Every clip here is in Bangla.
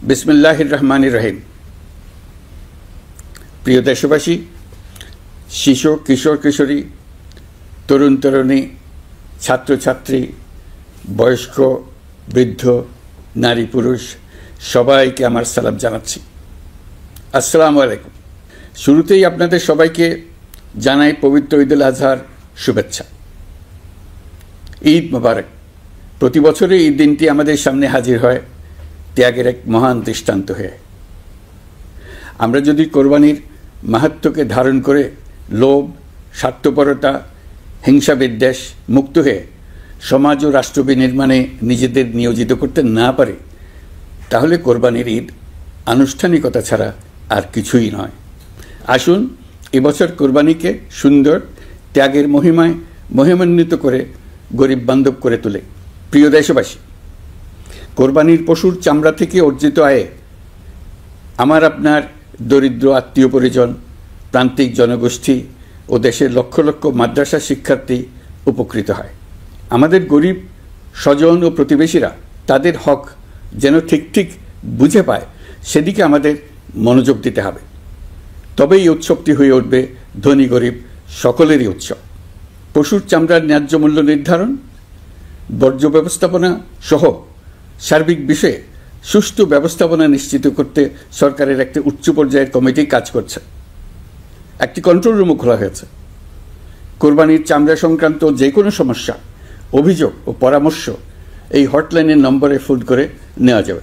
বিসমিল্লাহির রহমানির রহিম। প্রিয় দেশবাসী, শিশু, কিশোর কিশোরী, তরুণ তরুণী, ছাত্রছাত্রী, বয়স্ক, বৃদ্ধ, নারী পুরুষ সবাইকে আমার সালাম জানাচ্ছি। আসসালামু আলাইকুম। শুরুতেই আপনাদের সবাইকে জানাই পবিত্র ঈদুল আজহার শুভেচ্ছা। ঈদ মোবারক। প্রতি বছরই এই দিনটি আমাদের সামনে হাজির হয় ত্যাগের এক মহান দৃষ্টান্ত হয়ে। আমরা যদি কোরবানির মাহাত্ম্যকে ধারণ করে লোভ, স্বার্থপরতা, হিংসা বিদ্বেষ মুক্ত হয়ে সমাজ ও রাষ্ট্র বিনির্মাণে নিজেদের নিয়োজিত করতে না পারি, তাহলে কোরবানির ঈদ আনুষ্ঠানিকতা ছাড়া আর কিছুই নয়। আসুন এবছর কোরবানিকে সুন্দর, ত্যাগের মহিমায় মহিমান্বিত করে গরিব বান্ধব করে তোলে। প্রিয় দেশবাসী, কোরবানির পশুর চামড়া থেকে অর্জিত আয়ে আমার আপনার দরিদ্র আত্মীয় পরিজন, প্রান্তিক জনগোষ্ঠী ও দেশের লক্ষ লক্ষ মাদ্রাসা শিক্ষার্থী উপকৃত হয়। আমাদের গরিব স্বজন ও প্রতিবেশীরা তাদের হক যেন ঠিক ঠিক বুঝে পায়, সেদিকে আমাদের মনোযোগ দিতে হবে। তবেই এই উৎসবটি হয়ে উঠবে ধনী গরিব সকলেরই উৎসব। পশুর চামড়ার ন্যায্য মূল্য নির্ধারণ, বর্জ্য ব্যবস্থাপনা সহ সার্বিক বিষয়ে সুষ্ঠু ব্যবস্থাপনা নিশ্চিত করতে সরকারের একটি উচ্চ পর্যায়ের কমিটি কাজ করছে। একটি কন্ট্রোল রুমও খোলা হয়েছে। কোরবানির চামড়া সংক্রান্ত যে কোনো সমস্যা, অভিযোগ ও পরামর্শ এই হটলাইনের নম্বরে ফোন করে নেওয়া যাবে।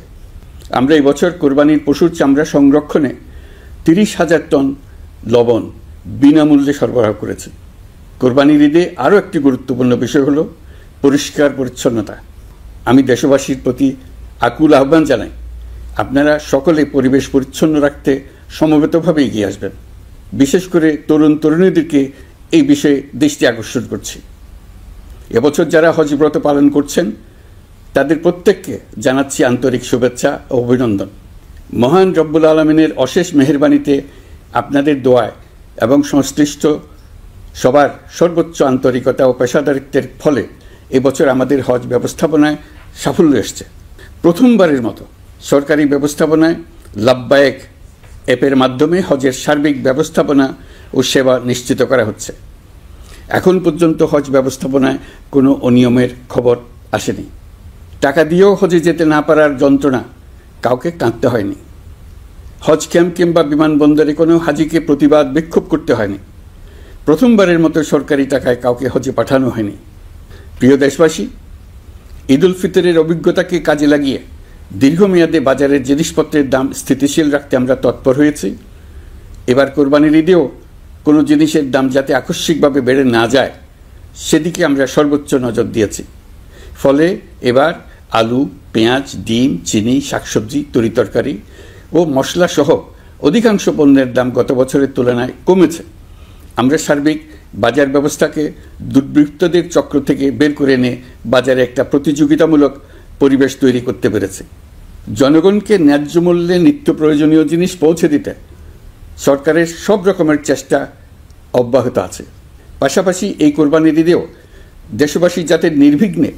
আমরা এই বছর কোরবানির পশুর চামড়া সংরক্ষণে 30,000 টন লবণ বিনামূল্যে সরবরাহ করেছি। কোরবানির ঈদে আরও একটি গুরুত্বপূর্ণ বিষয় হলো পরিষ্কার পরিচ্ছন্নতা। আমি দেশবাসীর প্রতি আকুল আহ্বান জানাই, আপনারা সকলে পরিবেশ পরিচ্ছন্ন রাখতে সমবেতভাবে এগিয়ে আসবেন। বিশেষ করে তরুণ তরুণীদেরকে এই বিষয়ে দৃষ্টি আকর্ষণ করছি। এবছর যারা হজ ব্রত পালন করছেন তাদের প্রত্যেককে জানাচ্ছি আন্তরিক শুভেচ্ছা ও অভিনন্দন। মহান রব্বুল আলমিনের অশেষ মেহেরবানিতে, আপনাদের দোয়ায় এবং সংশ্লিষ্ট সবার সর্বোচ্চ আন্তরিকতা ও পেশাদারিত্বের ফলে এবছর আমাদের হজ ব্যবস্থাপনায় সাফল্য এসছে। প্রথমবারের মতো সরকারি ব্যবস্থাপনায় লাব্বায়েক অ্যাপের মাধ্যমে হজের সার্বিক ব্যবস্থাপনা ও সেবা নিশ্চিত করা হচ্ছে। এখন পর্যন্ত হজ ব্যবস্থাপনায় কোনো অনিয়মের খবর আসেনি। টাকা দিয়েও হজে যেতে না পারার যন্ত্রণা কাউকে কাঁদতে হয়নি। হজ ক্যাম্প কিংবা বিমানবন্দরে কোনো হাজিকে প্রতিবাদ বিক্ষোভ করতে হয়নি। প্রথমবারের মতো সরকারি টাকায় কাউকে হজে পাঠানো হয়নি। প্রিয় দেশবাসী, ঈদুল ফিতরের অভিজ্ঞতাকে কাজে লাগিয়ে দীর্ঘমেয়াদে বাজারের জিনিসপত্রের দাম স্থিতিশীল রাখতে আমরা তৎপর হয়েছি। এবার কোরবানির ঈদেও কোনো জিনিসের দাম যাতে আকস্মিকভাবে বেড়ে না যায়, সেদিকে আমরা সর্বোচ্চ নজর দিয়েছি। ফলে এবার আলু, পেঁয়াজ, ডিম, চিনি, শাকসবজি, তরিতরকারি ও মশলা সহ অধিকাংশ পণ্যের দাম গত বছরের তুলনায় কমেছে। আমরা সার্বিক বাজার ব্যবস্থাকে দুর্বৃত্তদের চক্র থেকে বের করে এনে বাজারে একটা প্রতিযোগিতামূলক পরিবেশ তৈরি করতে পেরেছি। জনগণকে ন্যায্য মূল্যে নিত্য প্রয়োজনীয় জিনিস পৌঁছে দিতে সরকারের সব রকমের চেষ্টা অব্যাহত আছে। পাশাপাশি এই কোরবানির ঈদেও দেশবাসী যাতে নির্বিঘ্নে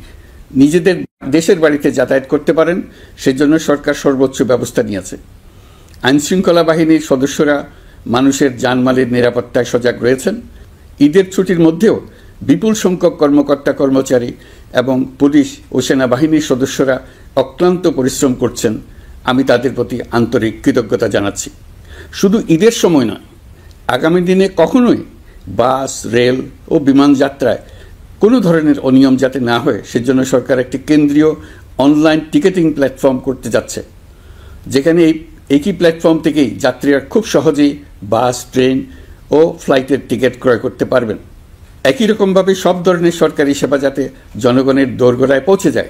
নিজেদের দেশের বাড়িতে যাতায়াত করতে পারেন, সেজন্য সরকার সর্বোচ্চ ব্যবস্থা নিয়েছে। আইনশৃঙ্খলা বাহিনীর সদস্যরা মানুষের জানমালের নিরাপত্তায় সজাগ রয়েছেন। ঈদের ছুটির মধ্যেও বিপুল সংখ্যক কর্মকর্তা কর্মচারী এবং পুলিশ ও সেনাবাহিনীর সদস্যরা অক্লান্ত পরিশ্রম করছেন। আমি তাদের প্রতি আন্তরিক কৃতজ্ঞতা জানাচ্ছি। শুধু ঈদের সময় নয়, আগামী দিনে কখনোই বাস, রেল ও বিমান যাত্রায় কোনো ধরনের অনিয়ম যাতে না হয়, সেজন্য সরকার একটি কেন্দ্রীয় অনলাইন টিকেটিং প্ল্যাটফর্ম করতে যাচ্ছে, যেখানে একই প্ল্যাটফর্ম থেকেই যাত্রীরা খুব সহজেই বাস, ট্রেন ও ফ্লাইটের টিকিট ক্রয় করতে পারবেন। একই রকমভাবে সব ধরনের সরকারি সেবা যাতে জনগণের দোরগোড়ায় পৌঁছে যায়,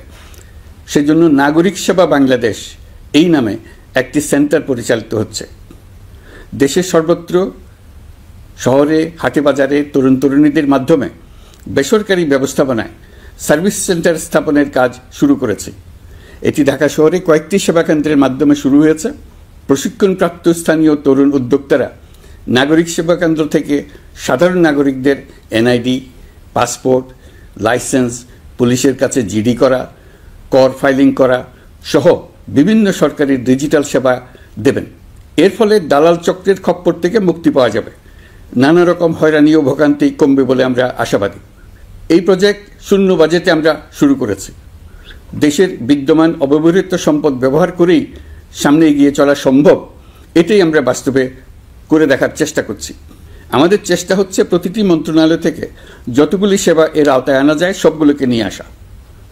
সেজন্য নাগরিক সেবা বাংলাদেশ এই নামে একটি সেন্টার পরিচালিত হচ্ছে। দেশের সর্বত্র শহরে, হাটে বাজারে তরুণ তরুণীদের মাধ্যমে বেসরকারি ব্যবস্থাপনায় সার্ভিস সেন্টার স্থাপনের কাজ শুরু করেছে। এটি ঢাকা শহরে কয়েকটি সেবা কেন্দ্রের মাধ্যমে শুরু হয়েছে। প্রশিক্ষণপ্রাপ্ত স্থানীয় তরুণ উদ্যোক্তারা নাগরিক সেবা কেন্দ্র থেকে সাধারণ নাগরিকদের এনআইডি, পাসপোর্ট, লাইসেন্স, পুলিশের কাছে জিডি করা, কর ফাইলিং করা সহ বিভিন্ন সরকারি ডিজিটাল সেবা দেবেন। এর ফলে দালাল চক্রের খপ্পর থেকে মুক্তি পাওয়া যাবে, নানা রকম হয়রানি ও ভোগান্তি কমবে বলে আমরা আশাবাদী। এই প্রজেক্ট শূন্য বাজেটে আমরা শুরু করেছি। দেশের বিদ্যমান অব্যবহৃত সম্পদ ব্যবহার করেই সামনে এগিয়ে চলা সম্ভব, এটাই আমরা বাস্তবে করে দেখার চেষ্টা করছি। আমাদের চেষ্টা হচ্ছে প্রতিটি মন্ত্রণালয় থেকে যতগুলি সেবা এর আওতায় আনা যায় সবগুলোকে নিয়ে আসা।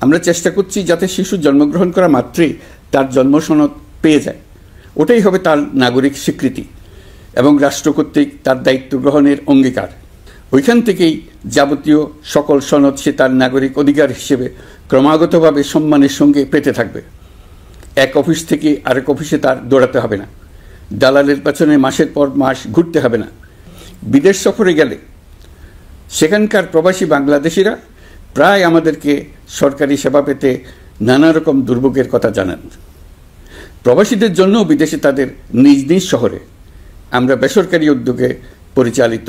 আমরা চেষ্টা করছি যাতে শিশু জন্মগ্রহণ করা মাত্রই তার জন্ম সনদ পেয়ে যায়, ওটাই হবে তার নাগরিক স্বীকৃতি এবং রাষ্ট্র কর্তৃক তার দায়িত্ব গ্রহণের অঙ্গীকার। ওইখান থেকেই যাবতীয় সকল সনদ সে তার নাগরিক অধিকার হিসেবে ক্রমাগতভাবে সম্মানের সঙ্গে পেতে থাকবে। এক অফিস থেকে আরেক অফিসে তার দৌড়াতে হবে না, দালালের পেছনে মাসের পর মাস ঘুরতে হবে না। বিদেশ সফরে গেলে সেখানকার প্রবাসী বাংলাদেশিরা প্রায় আমাদেরকে সরকারি সেবা পেতে নানা রকম দুর্ভোগের কথা জানান। প্রবাসীদের জন্য বিদেশে তাদের নিজ নিজ শহরে আমরা বেসরকারি উদ্যোগে পরিচালিত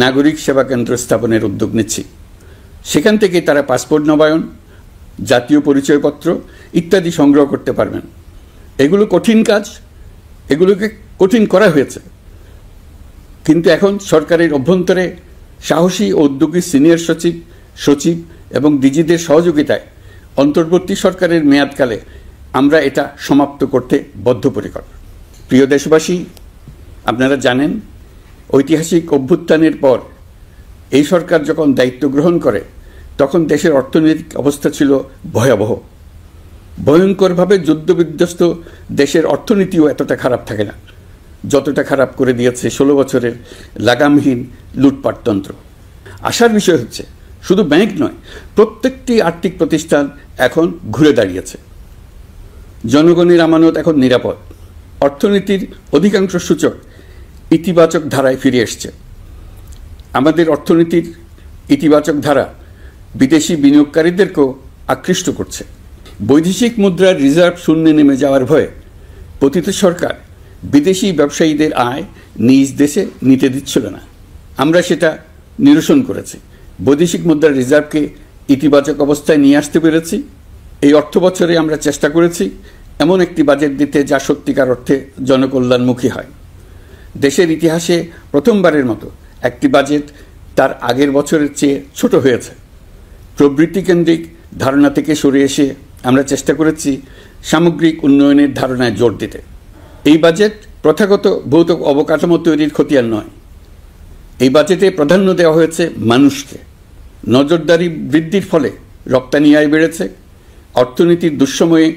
নাগরিক সেবা কেন্দ্র স্থাপনের উদ্যোগ নিচ্ছি। সেখান থেকে তারা পাসপোর্ট নবায়ন, জাতীয় পরিচয়পত্র ইত্যাদি সংগ্রহ করতে পারবেন। এগুলো কঠিন কাজ, এগুলোকে কঠিন করা হয়েছে, কিন্তু এখন সরকারের অভ্যন্তরে সাহসী ও উদ্যোগী সিনিয়র সচিব এবং ডিজিদের সহযোগিতায় অন্তর্বর্তী সরকারের মেয়াদকালে আমরা এটা সমাপ্ত করতে বদ্ধপরিকর। প্রিয় দেশবাসী, আপনারা জানেন ঐতিহাসিক অভ্যুত্থানের পর এই সরকার যখন দায়িত্ব গ্রহণ করে তখন দেশের অর্থনৈতিক অবস্থা ছিল ভয়াবহ। ভয়ঙ্করভাবে যুদ্ধবিধ্বস্ত দেশের অর্থনীতিও এতটা খারাপ থাকে না যতটা খারাপ করে দিয়েছে 16 বছরের লাগামহীন লুটপাটতন্ত্র। আশার বিষয় হচ্ছে শুধু ব্যাংক নয়, প্রত্যেকটি আর্থিক প্রতিষ্ঠান এখন ঘুরে দাঁড়িয়েছে। জনগণের আমানত এখন নিরাপদ। অর্থনীতির অধিকাংশ সূচক ইতিবাচক ধারায় ফিরে এসছে। আমাদের অর্থনীতির ইতিবাচক ধারা বিদেশি বিনিয়োগকারীদেরকেও আকৃষ্ট করছে। বৈদেশিক মুদ্রার রিজার্ভ শূন্যে নেমে যাওয়ার ভয়ে পতিত সরকার বিদেশি ব্যবসায়ীদের আয় নিজ দেশে নিতে দিচ্ছিল না। আমরা সেটা নিরসন করেছি, বৈদেশিক মুদ্রার রিজার্ভকে ইতিবাচক অবস্থায় নিয়ে আসতে পেরেছি। এই অর্থ বছরে আমরা চেষ্টা করেছি এমন একটি বাজেট দিতে যা সত্যিকার অর্থে জনকল্যাণমুখী হয়। দেশের ইতিহাসে প্রথমবারের মতো একটি বাজেট তার আগের বছরের চেয়ে ছোট হয়েছে। প্রবৃত্তি কেন্দ্রিক ধারণা থেকে সরে এসে আমরা চেষ্টা করেছি সামগ্রিক উন্নয়নের ধারণায় জোর দিতে। এই বাজেট প্রথাগত ভৌত অবকাঠামো তৈরির খতিয়ান নয়। এই বাজেটে প্রাধান্য দেওয়া হয়েছে মানুষকে। নজরদারি বৃদ্ধির ফলে রপ্তানি আয় বেড়েছে। অর্থনীতির দুঃসময়ে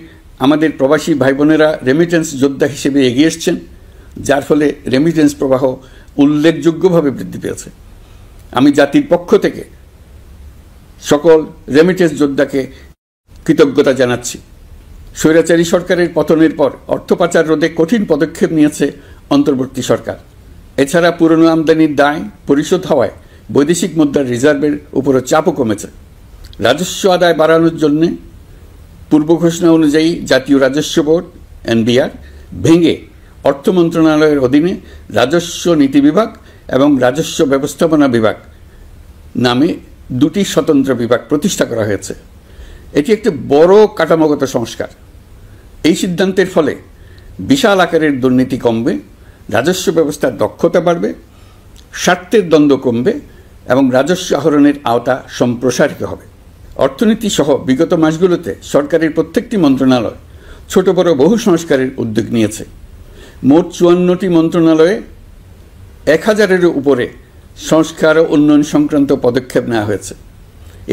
আমাদের প্রবাসী ভাই বোনেরা রেমিটেন্স যোদ্ধা হিসেবে এগিয়ে এসছেন, যার ফলে রেমিটেন্স প্রবাহ উল্লেখযোগ্যভাবে বৃদ্ধি পেয়েছে। আমি জাতির পক্ষ থেকে সকল রেমিটেন্স যোদ্ধাকে কৃতজ্ঞতা জানাচ্ছি। স্বৈরাচারী সরকারের পতনের পর অর্থ পাচার রোধে কঠিন পদক্ষেপ নিয়েছে অন্তর্বর্তী সরকার। এছাড়া পুরনো আমদানির দায় পরিশোধ হওয়ায় বৈদেশিক মুদ্রার রিজার্ভের উপরও চাপও কমেছে। রাজস্ব আদায় বাড়ানোর জন্য পূর্ব ঘোষণা অনুযায়ী জাতীয় রাজস্ব বোর্ড NBR ভেঙে অর্থ মন্ত্রণালয়ের অধীনে রাজস্ব নীতি বিভাগ এবং রাজস্ব ব্যবস্থাপনা বিভাগ নামে দুটি স্বতন্ত্র বিভাগ প্রতিষ্ঠা করা হয়েছে। এটি একটি বড় কাঠামোগত সংস্কার। এই সিদ্ধান্তের ফলে বিশাল আকারের দুর্নীতি কমবে, রাজস্ব ব্যবস্থার দক্ষতা বাড়বে, স্বার্থের দ্বন্দ্ব কমবে এবং রাজস্ব আহরণের আওতা সম্প্রসারিত হবে। অর্থনীতি সহ বিগত মাসগুলোতে সরকারের প্রত্যেকটি মন্ত্রণালয় ছোট বড় বহু সংস্কারের উদ্যোগ নিয়েছে। মোট 54টি মন্ত্রণালয়ে 1000-এরও উপরে সংস্কার ও উন্নয়ন সংক্রান্ত পদক্ষেপ নেওয়া হয়েছে।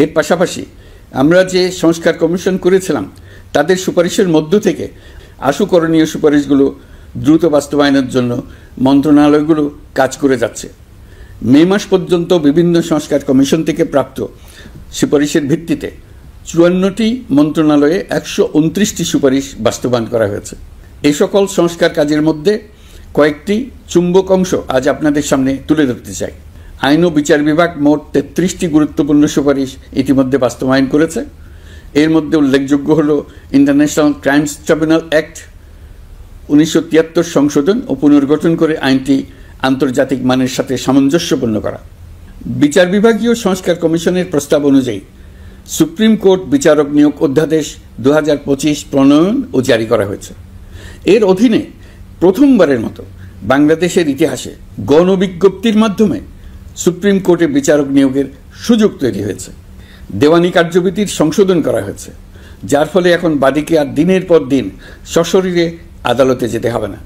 এর পাশাপাশি আমরা যে সংস্কার কমিশন করেছিলাম তাদের সুপারিশের মধ্য থেকে আশু করণীয় সুপারিশগুলো দ্রুত বাস্তবায়নের জন্য মন্ত্রণালয়গুলো কাজ করে যাচ্ছে। মে মাস পর্যন্ত বিভিন্ন সংস্কার কমিশন থেকে প্রাপ্ত সুপারিশের ভিত্তিতে 54টি মন্ত্রণালয়ে 129টি সুপারিশ বাস্তবায়ন করা হয়েছে। এই সকল সংস্কার কাজের মধ্যে কয়েকটি চুম্বক অংশ আজ আপনাদের সামনে তুলে ধরতে চাই। আইন ও বিচার বিভাগ মোট 33টি গুরুত্বপূর্ণ সুপারিশ ইতিমধ্যে বাস্তবায়ন করেছে। এর মধ্যে উল্লেখযোগ্য হল ইন্টারন্যাশনাল ক্রাইমস ট্রাইব্যুনাল অ্যাক্ট 1973 সংশোধন ও পুনর্গঠন করে আইনটি আন্তর্জাতিক মানের সাথে সামঞ্জস্যপূর্ণ করা। বিচার বিভাগীয় সংস্কার কমিশনের প্রস্তাব অনুযায়ী সুপ্রিম কোর্ট বিচারক নিয়োগ অধ্যাদেশ 2025 প্রণয়ন ও জারি করা হয়েছে। এর অধীনে প্রথমবারের মতো বাংলাদেশের ইতিহাসে গণবিজ্ঞপ্তির মাধ্যমে সুপ্রিম কোর্টে বিচারক নিয়োগের সুযোগ তৈরি হয়েছে। দেওয়ানি কার্যবিধির সংশোধন করা হয়েছে, যার ফলে এখন বাদীকে আর দিনের পর দিন সশরীরে আদালতে যেতে হবে না।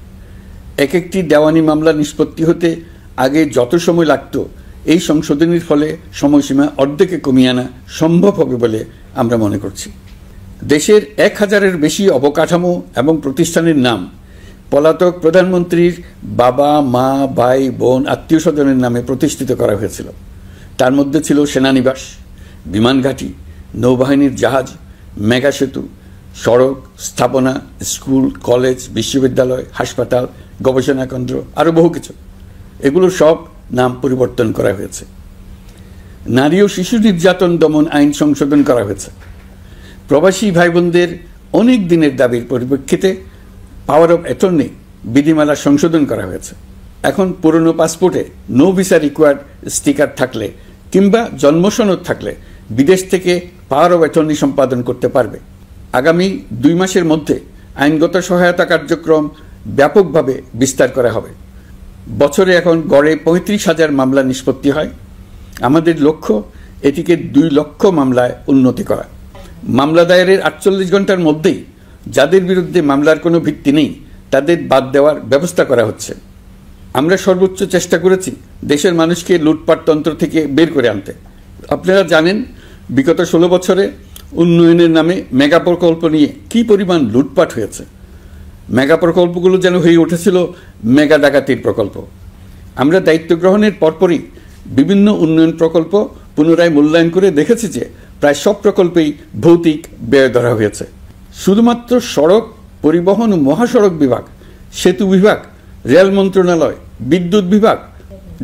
এক একটি দেওয়ানি মামলা নিষ্পত্তি হতে আগে যত সময় লাগত, এই সংশোধনীর ফলে সময়সীমা অর্ধেকে কমিয়ে আনা সম্ভব হবে বলে আমরা মনে করছি। দেশের 1000-এর বেশি অবকাঠামো এবং প্রতিষ্ঠানের নাম পলাতক প্রধানমন্ত্রীর বাবা, মা, ভাই, বোন, আত্মীয় স্বজনের নামে প্রতিষ্ঠিত করা হয়েছিল। তার মধ্যে ছিল সেনানিবাস, বিমান ঘাঁটি, নৌবাহিনীর জাহাজ, মেগা সেতু, সড়ক, স্থাপনা, স্কুল, কলেজ, বিশ্ববিদ্যালয়, হাসপাতাল, গবেষণা কেন্দ্র, আরও বহু কিছু। এগুলোর সব নাম পরিবর্তন করা হয়েছে। নারী ও শিশু নির্যাতন দমন আইন সংশোধন করা হয়েছে। প্রবাসী ভাই বোনদের অনেক দিনের দাবির পরিপ্রেক্ষিতে পাওয়ার অফ অ্যাটর্নি বিধিমালা সংশোধন করা হয়েছে। এখন পুরনো পাসপোর্টে নো ভিসা রিকোয়ার্ড স্টিকার থাকলে কিংবা জন্মসনদ থাকলে বিদেশ থেকে পাওয়ার অফ অ্যাটর্নি সম্পাদন করতে পারবে। আগামী 2 মাসের মধ্যে আইনগত সহায়তা কার্যক্রম ব্যাপকভাবে বিস্তার করা হবে। বছরে এখন গড়ে 35,000 মামলা নিষ্পত্তি হয়। আমাদের লক্ষ্য এটিকে 2 লক্ষ মামলায় উন্নতি করা। মামলা দায়েরের 48 ঘন্টার মধ্যেই যাদের বিরুদ্ধে মামলার কোনো ভিত্তি নেই তাদের বাদ দেওয়ার ব্যবস্থা করা হচ্ছে। আমরা সর্বোচ্চ চেষ্টা করেছি দেশের মানুষকে লুটপাটতন্ত্র থেকে বের করে আনতে। আপনারা জানেন, বিগত 16 বছরে উন্নয়নের নামে মেগা প্রকল্প নিয়ে কী পরিমাণ লুটপাট হয়েছে। মেগা প্রকল্পগুলো যেন হয়ে উঠেছিল মেগা ডাকাতির প্রকল্প। আমরা দায়িত্ব গ্রহণের পরপরই বিভিন্ন উন্নয়ন প্রকল্প পুনরায় মূল্যায়ন করে দেখেছি যে প্রায় সব প্রকল্পেই ভৌতিক ব্যয় ধরা হয়েছে। শুধুমাত্র সড়ক পরিবহন ও মহাসড়ক বিভাগ, সেতু বিভাগ, রেল মন্ত্রণালয়, বিদ্যুৎ বিভাগ,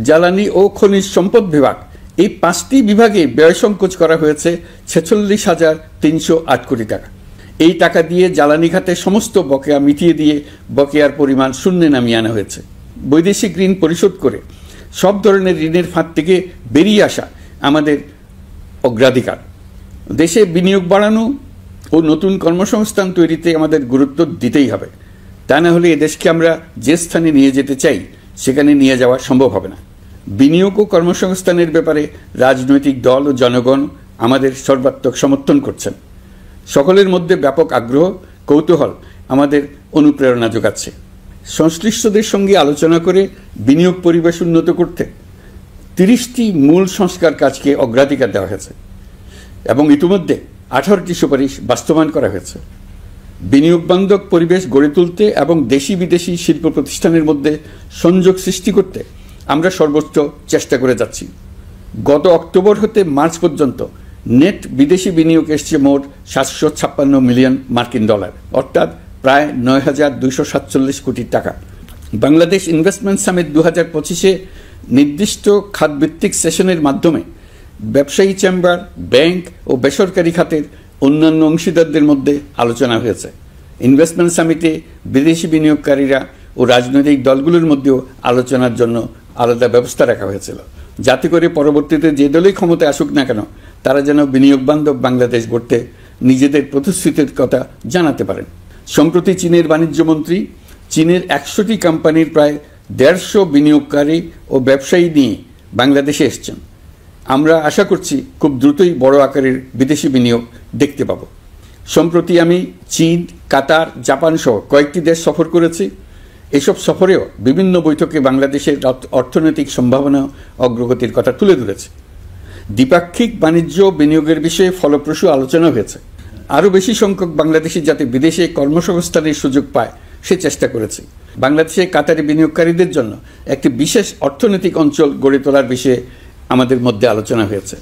জ্বালানি ও খনিজ সম্পদ বিভাগ, এই 5টি বিভাগে ব্যয় সংকোচ করা হয়েছে 46,308 কোটি টাকা। এই টাকা দিয়ে জ্বালানি খাতে সমস্ত বকেয়া মিটিয়ে দিয়ে বকেয়ার পরিমাণ শূন্যে নামিয়ে আনা হয়েছে। বৈদেশিক ঋণ পরিশোধ করে সব ধরনের ঋণের ফাঁদ থেকে বেরিয়ে আসা আমাদের অগ্রাধিকার। দেশে বিনিয়োগ বাড়ানো ও নতুন কর্মসংস্থান তৈরিতে আমাদের গুরুত্ব দিতেই হবে। তা না হলে এদেশকে আমরা যে স্থানে নিয়ে যেতে চাই সেখানে নিয়ে যাওয়া সম্ভব হবে না। বিনিয়োগ ও কর্মসংস্থানের ব্যাপারে রাজনৈতিক দল ও জনগণ আমাদের সর্বাত্মক সমর্থন করছেন। সকলের মধ্যে ব্যাপক আগ্রহ, কৌতূহল আমাদের অনুপ্রেরণা যোগাচ্ছে। সংশ্লিষ্টদের সঙ্গে আলোচনা করে বিনিয়োগ পরিবেশ উন্নত করতে 30টি মূল সংস্কার কাজকে অগ্রাধিকার দেওয়া হয়েছে এবং ইতিমধ্যে 18টি সুপারিশ বাস্তবায়ন করা হয়েছে। বিনিয়োগ বান্ধব পরিবেশ গড়ে তুলতে এবং দেশি বিদেশি শিল্প প্রতিষ্ঠানের মধ্যে সংযোগ সৃষ্টি করতে আমরা সর্বোচ্চ চেষ্টা করে যাচ্ছি। গত অক্টোবর হতে মার্চ পর্যন্ত নেট বিদেশি বিনিয়োগ এসছে মোট 756 মিলিয়ন মার্কিন ডলার, অর্থাৎ প্রায় 9,247 কোটি টাকা। বাংলাদেশ ইনভেস্টমেন্ট সামিট 2025-এ নির্দিষ্ট খাতভিত্তিক সেশনের মাধ্যমে ব্যবসায়ী চেম্বার, ব্যাংক ও বেসরকারি খাতের অন্যান্য অংশীদারদের মধ্যে আলোচনা হয়েছে। ইনভেস্টমেন্ট সামিটে বিদেশি বিনিয়োগকারীরা ও রাজনৈতিক দলগুলোর মধ্যেও আলোচনার জন্য আলাদা ব্যবস্থা রাখা হয়েছিল, যাতে করে পরবর্তীতে যে দলই ক্ষমতায় আসুক না কেন তারা যেন বিনিয়োগ বান্ধব বাংলাদেশ গড়তে নিজেদের প্রতিশ্রুতির কথা জানাতে পারেন। সম্প্রতি চীনের বাণিজ্যমন্ত্রী চীনের 100টি কোম্পানির প্রায় 150 বিনিয়োগকারী ও ব্যবসায়ী নিয়ে বাংলাদেশে এসছেন। আমরা আশা করছি খুব দ্রুতই বড় আকারের বিদেশি বিনিয়োগ দেখতে পাব। সম্প্রতি আমি চীন, কাতার, জাপান সহ কয়েকটি দেশ সফর করেছি। এসব সফরেও বিভিন্ন বৈঠকে বাংলাদেশের অর্থনৈতিক সম্ভাবনা অগ্রগতির কথা তুলে ধরেছে। দ্বিপাক্ষিক বাণিজ্য বিনিয়োগের বিষয়ে ফলপ্রসূ আলোচনা হয়েছে। আরও বেশি সংখ্যক বাংলাদেশি যাতে বিদেশে কর্মসংস্থানের সুযোগ পায় সে চেষ্টা করেছে। বাংলাদেশে কাতারি বিনিয়োগকারীদের জন্য একটি বিশেষ অর্থনৈতিক অঞ্চল গড়ে তোলার বিষয়ে আমাদের মধ্যে আলোচনা হয়েছে।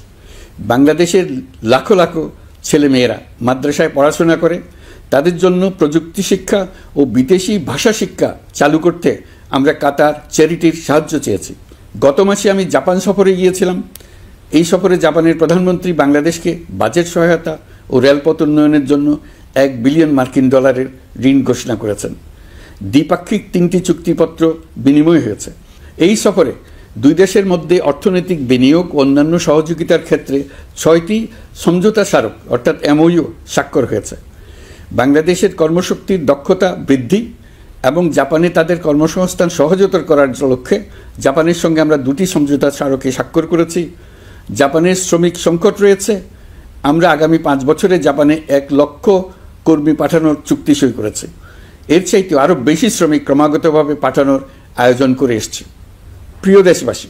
বাংলাদেশের লাখো লাখো ছেলেমেয়েরা মাদ্রাসায় পড়াশোনা করে, তাদের জন্য প্রযুক্তি শিক্ষা ও বিদেশি ভাষা শিক্ষা চালু করতে আমরা কাতার চ্যারিটির সাহায্য চেয়েছি। গত মাসে আমি জাপান সফরে গিয়েছিলাম। এই সফরে জাপানের প্রধানমন্ত্রী বাংলাদেশকে বাজেট সহায়তা ও রেলপথ উন্নয়নের জন্য $1 বিলিয়ন মার্কিন ডলারের ঋণ ঘোষণা করেছেন। দ্বিপাক্ষিক 3টি চুক্তিপত্র বিনিময় হয়েছে। এই সফরে দুই দেশের মধ্যে অর্থনৈতিক বিনিয়োগ ও অন্যান্য সহযোগিতার ক্ষেত্রে 6টি সমঝোতা স্মারক অর্থাৎ MOU স্বাক্ষর হয়েছে। বাংলাদেশের কর্মশক্তির দক্ষতা বৃদ্ধি এবং জাপানে তাদের কর্মসংস্থান সহজতর করার লক্ষ্যে জাপানের সঙ্গে আমরা 2টি সমঝোতা স্মারকে স্বাক্ষর করেছি। জাপানের শ্রমিক সংকট রয়েছে, আমরা আগামী 5 বছরে জাপানে 1 লক্ষ কর্মী পাঠানোর চুক্তি সই করেছি। এর চাইতে আরও বেশি শ্রমিক ক্রমাগতভাবে পাঠানোর আয়োজন করে এসেছি। প্রিয় দেশবাসী,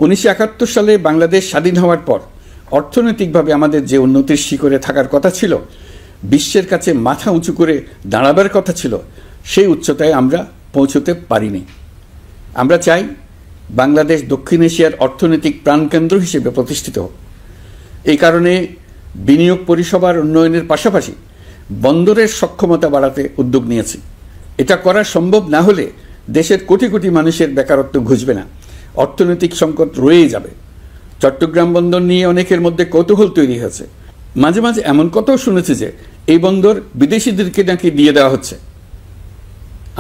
1971 সালে বাংলাদেশ স্বাধীন হওয়ার পর অর্থনৈতিকভাবে আমাদের যে উন্নতির শিখরে থাকার কথা ছিল, বিশ্বের কাছে মাথা উঁচু করে দাঁড়াবার কথা ছিল, সেই উচ্চতায় আমরা পৌঁছতে পারিনি। আমরা চাই বাংলাদেশ দক্ষিণ এশিয়ার অর্থনৈতিক প্রাণকেন্দ্র হিসেবে প্রতিষ্ঠিত হোক। এই কারণে বিনিয়োগ পরিষেবার উন্নয়নের পাশাপাশি বন্দরের সক্ষমতা বাড়াতে উদ্যোগ নিয়েছি। এটা করা সম্ভব না হলে দেশের কোটি কোটি মানুষের বেকারত্ব ঘুচবে না, অর্থনৈতিক সংকট রয়েই যাবে। চট্টগ্রাম বন্দর নিয়ে অনেকের মধ্যে কৌতূহল তৈরি হয়েছে। মাঝে মাঝে এমন কথাও শুনেছি যে এই বন্দর বিদেশিদেরকে নাকি দিয়ে দেওয়া হচ্ছে।